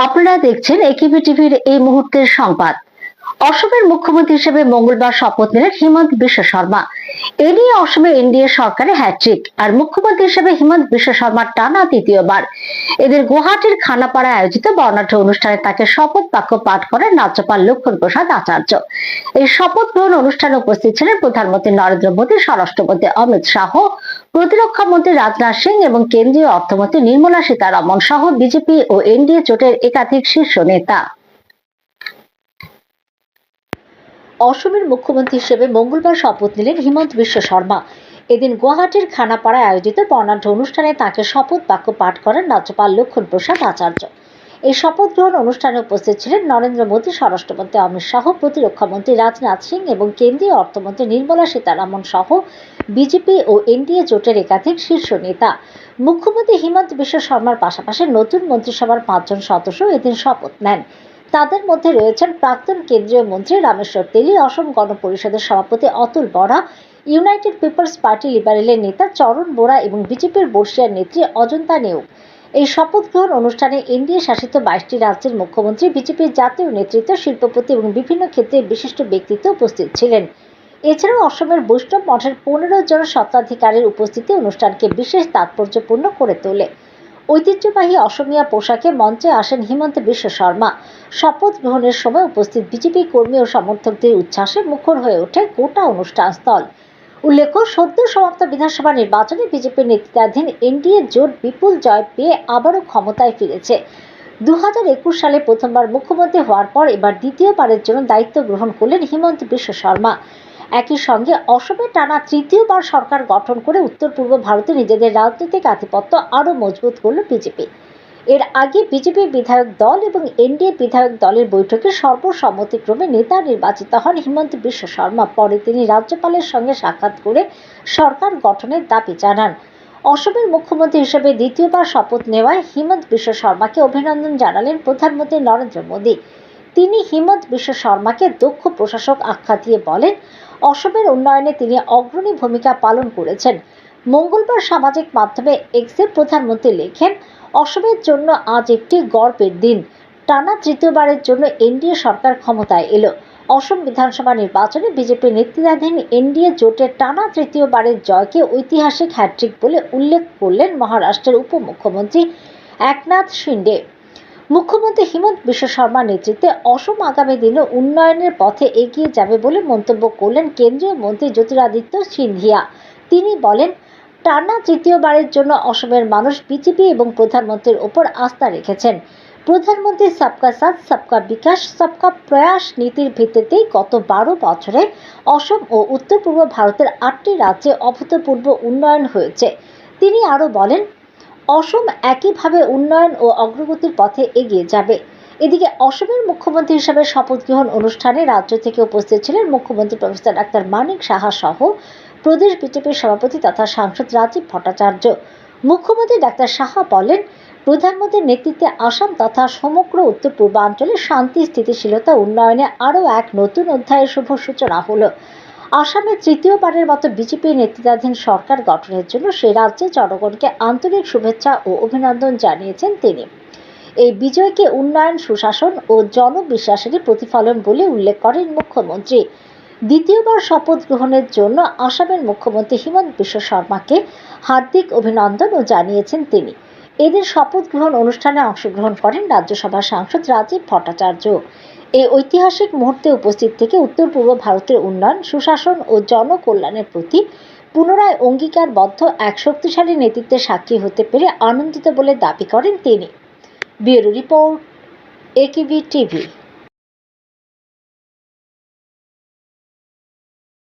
আপনারা দেখছেন একিবি টিভির এই মুহূর্তের সংবাদ। অসমের মুখ্যমন্ত্রী হিসেবে মঙ্গলবার শপথ নিলেন হিমন্ত বিশ্ব শর্মা। এ নিয়ে অসমে এনডিএ সরকারের হ্যাট্রিক, আর মুখ্যমন্ত্রী হিসেবে হিমন্ত বিশ্ব শর্মার টানা তৃতীয়বার। এদের গুয়াহাটির খানাপাড়ায় আয়োজিত বর্ণাঢ্য অনুষ্ঠানে তাকে শপথ বাক্য পাঠ করেন রাজ্যপাল লক্ষ্মণ প্রসাদ আচার্য। এই শপথ গ্রহণ অনুষ্ঠানে উপস্থিত ছিলেন প্রধানমন্ত্রী নরেন্দ্র মোদী, স্বরাষ্ট্রমন্ত্রী অমিত শাহ, প্রতিরক্ষা মন্ত্রী রাজনাথ সিং এবং কেন্দ্রীয় অর্থমন্ত্রী নির্মলা সীতারমণ সহ বিজেপি ও এনডিএ জোটের একাধিক শীর্ষ নেতা। অসমের মুখ্যমন্ত্রী হিসেবে মঙ্গলবার শপথ নিলেন হিমন্ত বিশ্ব শর্মা। এদিন গুয়াহাটির খানাপাড়ায় আয়োজিত বর্ণাঢ্য অনুষ্ঠানে তাকে শপথ বাক্য পাঠ করেন রাজ্যপাল লক্ষ্মণ প্রসাদ আচার্য। এই শপথ গ্রহণ অনুষ্ঠানে উপস্থিত ছিলেন নরেন্দ্র মোদী, স্বরাষ্ট্রমন্ত্রী অমিত শাহ, প্রতিরক্ষা মন্ত্রী রাজনাথ সিং এবং কেন্দ্রীয় অর্থমন্ত্রী নির্মলা সীতারমণ সহ বিজেপি ও এনডিএ জোটের একাধিক শীর্ষ নেতা। মুখ্যমন্ত্রী হিমন্ত বিশ্ব শর্মার পাশাপাশি নতুন মন্ত্রিসভার 5 জন সদস্য এদিন শপথ নেন। তাদের মধ্যে রয়েছেন প্রাক্তন কেন্দ্রীয় মন্ত্রী রামেশ্বর তেলী, অসম গণ পরিষদের সভাপতি Atul Bora, united peoples party লিবারেলের নেতা চরণ বোরা এবং বিজেপির বর্ষিয়ার নেত্রী অজন্তা নেওগ। এই শপথ গ্রহণ অনুষ্ঠানে এনডিএ শাসিত 22টি রাজ্যের মুখ্যমন্ত্রী, বিজেপির জাতীয় নেতৃত্ব, শিল্পপতি এবং বিভিন্ন ক্ষেত্রে বিশিষ্ট ব্যক্তিত্ব উপস্থিত ছিলেন। এছাড়াও অসমের বৈষ্ণব মঠের 15 জন স্বত্বাধিকারীর উপস্থিতি অনুষ্ঠানকে বিশেষ তাৎপর্যপূর্ণ করে তোলে। ঐতিহ্যবাহী অসমিয়া পোশাকে মঞ্চে আসেন হিমন্ত বিশ্ব শর্মা। শপথ গ্রহণের সময় উপস্থিত বিজেপি কর্মী ও সমর্থকদের উচ্ছ্বাসে মুখর হয়ে ওঠে গোটা অনুষ্ঠান স্থল। উল্লেখ্য, সদ্য সমাপ্ত বিধানসভা নির্বাচনে বিজেপির নেতৃত্বাধীন এনডিএ জোট বিপুল জয় পেয়ে আবারও ক্ষমতায় ফিরেছে। 2021 সালে প্রথমবার মুখ্যমন্ত্রী হওয়ার পর এবার দ্বিতীয়বারের জন্য দায়িত্ব গ্রহণ করলেন হিমন্ত বিশ্ব শর্মা। একই সঙ্গে অসমে টানা তৃতীয়বার সরকার গঠন করে উত্তর পূর্ব ভারতে নিজেদের রাজনৈতিক আধিপত্য আরও মজবুত করল বিজেপি। এর আগে বিজেপি বিধায়ক দল এবং এনডিএ বিধায়ক দলের বৈঠকে সর্বসম্মতিক্রমে নেতা নির্বাচিত হন হিমন্ত বিশ্ব শর্মা। পরে তিনি রাজ্যপালের সঙ্গে সাক্ষাৎ করে সরকার গঠনের দাবি জানান। অসমের মুখ্যমন্ত্রী হিসেবে দ্বিতীয়বার শপথ নেওয়ায় হিমন্ত বিশ্ব শর্মাকে অভিনন্দন জানালেন প্রধানমন্ত্রী নরেন্দ্র মোদী। তিনি হিমন্ত বিশ্ব শর্মাকে দক্ষ প্রশাসক আখ্যা দিয়ে বলেন, অসমের উন্নয়নে তিনি অগ্রণী ভূমিকা পালন করেছেন। মঙ্গলবার সামাজিক মাধ্যমে এক্সে প্রধানমন্ত্রী লেখেন, অসমের জন্য আজ একটি গর্বের দিন। টানা তৃতীয়বারের জন্য এনডিএ সরকার ক্ষমতায় এলো। অসম বিধানসভা নির্বাচনে বিজেপি নেতৃত্বাধীন এনডিএ জোটের টানা তৃতীয়বারের জয়কে ঐতিহাসিক হ্যাট্রিক বলে উল্লেখ করলেন মহারাষ্ট্রের উপমুখ্যমন্ত্রী একনাথ শিন্ডে। মুখ্যমন্ত্রী হিমন্ত বিশ্ব শর্মার নেতৃত্বে অসম আগামী দিনে উন্নয়নের পথে এগিয়ে যাবে বলে মন্তব্য করলেন কেন্দ্রীয় মন্ত্রী জ্যোতিরাদিত্য সিন্ধিয়া। তিনি বলেন, টানা তৃতীয়বারের জন্য অসমের মানুষ বিজেপি এবং প্রধানমন্ত্রীর ওপর আস্থা রেখেছেন। প্রধানমন্ত্রী সবকা সাথ সবকা বিকাশ সবকা প্রয়াস নীতির ভিত্তিতেই গত 12 বছরে অসম ও উত্তর পূর্ব ভারতের 8টি রাজ্যে অভূতপূর্ব উন্নয়ন হয়েছে। তিনি আরও বলেন, অসম একইভাবে উন্নয়ন ও অগ্রগতির পথে এগিয়ে যাবে। এদিকে অসমের মুখ্যমন্ত্রী হিসেবে শপথ গ্রহণ অনুষ্ঠানে রাজ্য থেকে উপস্থিত ছিলেন মুখ্যমন্ত্রী প্রফেসর ডাক্তার মানিক সাহা সহ প্রদেশ বিজেপির সভাপতি তথা সাংসদ রাজীব ভট্টাচার্য। মুখ্যমন্ত্রী ডাক্তার সাহা বলেন, প্রধানমন্ত্রীর নেতৃত্বে আসাম তথা সমগ্র উত্তর পূর্বাঞ্চলে শান্তি, স্থিতিশীলতা, উন্নয়নে আরও এক নতুন অধ্যায়ের শুভ সূচনা হলো। আসামে তৃতীয়বারের মতো বিজেপি নেতৃত্বাধীন সরকার গঠনের জন্য সে রাজ্যের জনগণকে আন্তরিক শুভেচ্ছা ও অভিনন্দন জানিয়েছেন তিনি। এই বিজয়কে উন্নয়ন, সুশাসন ও জনবিশ্বাসেরই প্রতিফলন বলে উল্লেখ করেন মুখ্যমন্ত্রী। দ্বিতীয়বার শপথ গ্রহণের জন্য আসামের মুখ্যমন্ত্রী হিমন্ত বিশ্ব শর্মাকে হার্দিক অভিনন্দন ও জানিয়েছেন তিনি। এদের শপথ গ্রহণ অনুষ্ঠানে অংশগ্রহণ করেন রাজ্যসভার সাংসদ রাজীব ভট্টাচার্য। এই ঐতিহাসিক মুহূর্তে উপস্থিত থেকে উত্তর পূর্ব ভারতের উন্নয়ন, সুশাসন ও জনকল্যাণের প্রতি পুনরায় অঙ্গীকারবদ্ধ এক শক্তিশালী নেতৃত্বের সাক্ষী হতে পেরে আনন্দিত বলে দাবি করেন তিনি। ব্যুরো রিপোর্ট, একিবি টিভি।